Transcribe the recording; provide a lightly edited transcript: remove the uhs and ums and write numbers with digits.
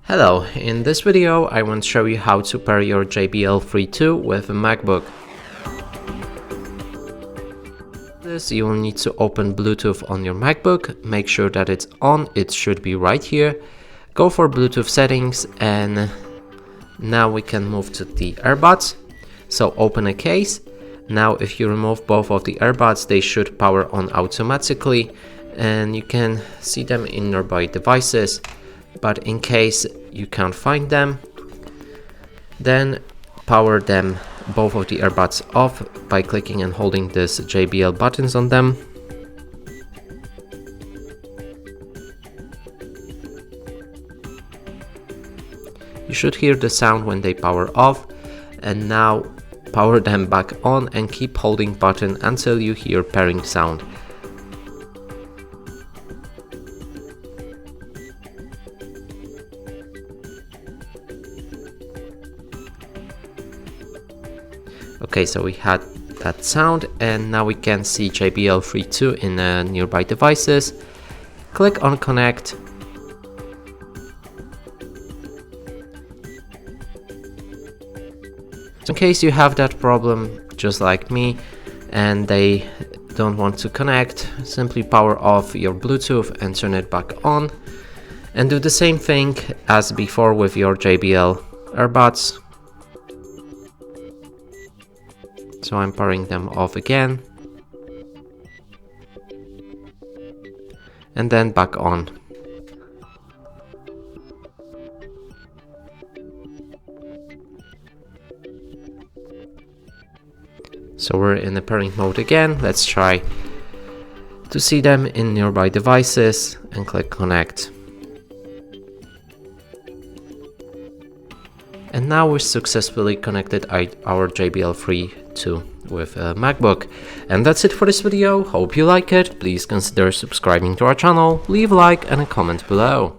Hello, in this video I want to show you how to pair your JBL Free II with a MacBook. This you will need to open Bluetooth on your MacBook, make sure that it's on, it should be right here. Go for Bluetooth settings and now we can move to the earbuds. So open a case. Now if you remove both of the earbuds, they should power on automatically and you can see them in nearby devices. But in case you can't find them, then power them, both of the earbuds off by clicking and holding this JBL buttons on them. You should hear the sound when they power off, and now power them back on and keep holding button until you hear pairing sound. Okay, so we had that sound and now we can see JBL Free II in nearby devices. Click on connect. So in case you have that problem just like me and they don't want to connect, simply power off your Bluetooth and turn it back on. And do the same thing as before with your JBL earbuds. So I'm powering them off again and then back on. So we're in the pairing mode again. Let's try to see them in nearby devices and click connect. And now we successfully connected our JBL Free II with a MacBook. And that's it for this video. Hope you like it. Please consider subscribing to our channel, leave a like and a comment below.